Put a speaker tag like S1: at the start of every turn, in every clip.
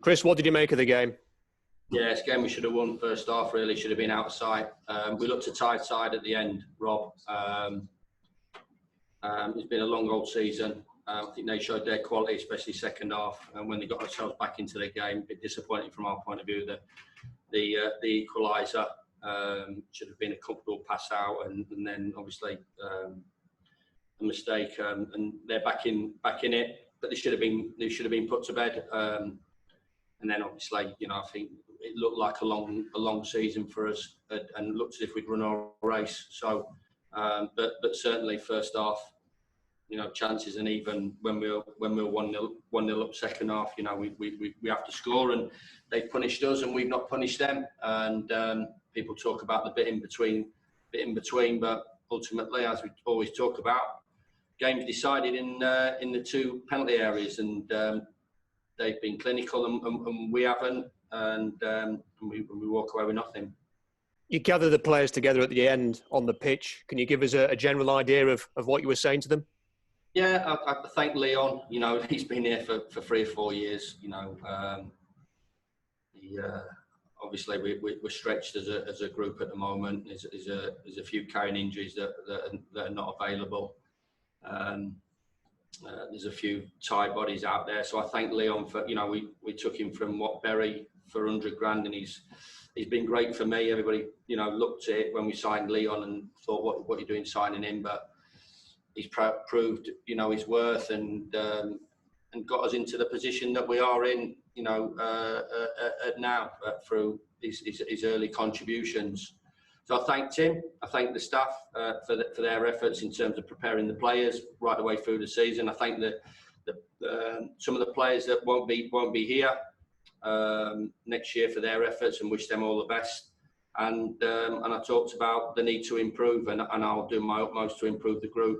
S1: Chris, what did you make of the game?
S2: Yeah, it's a game we should have won first half, really. Should have been out of sight. We looked a tight side at the end, Rob. It's been a long old season. I think they showed their quality, especially second half. And when they got themselves back into the game, a bit disappointing from our point of view. The equaliser should have been a comfortable pass out, and then obviously a mistake. And they're back in it, but they should have been put to bed. And then obviously, I think it looked like a long season for us, and looked as if we'd run our race. So, but certainly first half, chances, and even when we were 1-0 up second half, we have to score, and they punished us, and we've not punished them. And people talk about the bit in between, but ultimately, as we always talk about, games decided in the two penalty areas, and they've been clinical, and we haven't, and we walk away with nothing.
S1: You gather the players together at the end on the pitch. Can you give us a general idea of what you were saying to them?
S2: Yeah, I thank Leon. He's been here for 3 or 4 years. Obviously we're stretched as a group at the moment. There's a few carrying injuries that are not available. There's a few tired bodies out there. So I thank Leon for, we took him from Bury for 100 grand, and he's been great for me. Everybody, looked at it when we signed Leon and thought, what are you doing signing him? But he's proved, his worth, and got us into the position that we are in, at now through his early contributions. So I thanked him. I thanked the staff for their efforts in terms of preparing the players right the way through the season. I thank some of the players that won't be here next year for their efforts, and wish them all the best. And I talked about the need to improve, and I'll do my utmost to improve the group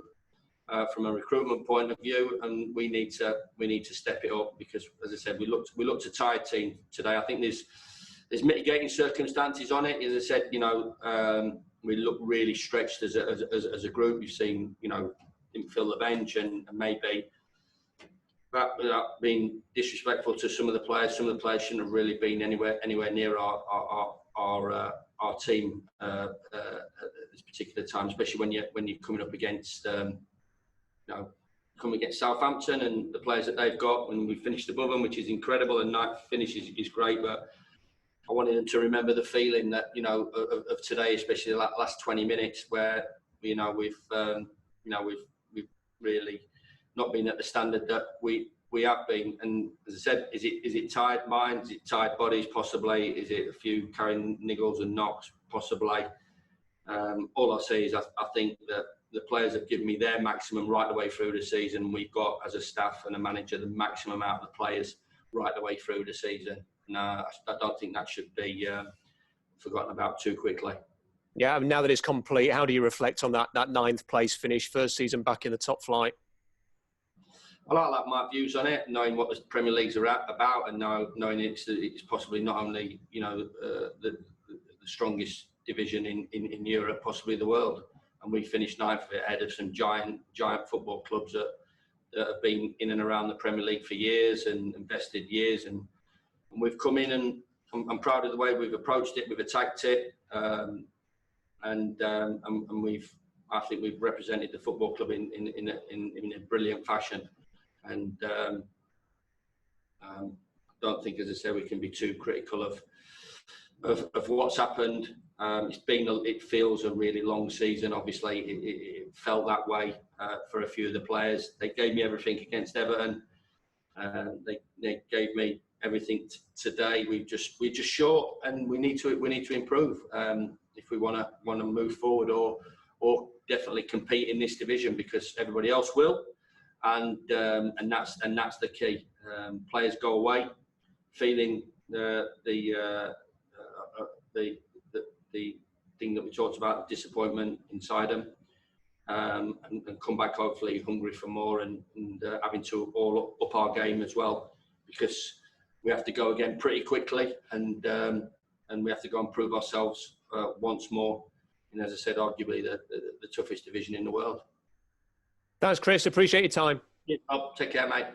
S2: from a recruitment point of view. And we need to step it up, because, as I said, we looked a tired team today. I think there's mitigating circumstances on it. As I said, we look really stretched as a group. You've seen, didn't fill the bench, and maybe that, without being disrespectful to some of the players shouldn't have really been anywhere near our team at this particular time, especially when you're coming up against coming against Southampton and the players that they've got, and we finished above them, which is incredible, and night finish is great. But I wanted them to remember the feeling that, of today, especially the last 20 minutes, where, we've really not been at the standard that we have been. And as I said, is it tired minds? Is it tired bodies? Possibly. Is it a few carrying niggles and knocks? Possibly. All I say is I think that the players have given me their maximum right the way through the season. We've got, as a staff and a manager, the maximum out of the players right the way through the season. No, I don't think that should be forgotten about too quickly.
S1: Yeah, now that it's complete, how do you reflect on that 9th place finish, first season back in the top flight?
S2: Well, I like my views on it, knowing what the Premier League's about, and knowing it's possibly not only the strongest division in Europe, possibly the world. And we finished 9th ahead of some giant football clubs that have been in and around the Premier League for years and invested years. And we've come in, and I'm proud of the way we've approached it. We've attacked it, and I think we've represented the football club in a brilliant fashion. And I don't think, as I said, we can be too critical of what's happened. It feels a really long season. Obviously, it felt that way for a few of the players. They gave me everything against Everton. They gave me everything today. We're just short, and we need to improve if we want to move forward or definitely compete in this division, because everybody else will, and that's the key. Players go away feeling the thing that we talked about, disappointment inside them, and come back hopefully hungry for more, and having to all up our game as well, because we have to go again pretty quickly, and we have to go and prove ourselves once more. And as I said, arguably the toughest division in the world.
S1: Thanks, Chris. Appreciate your time.
S2: Yeah, take care, mate.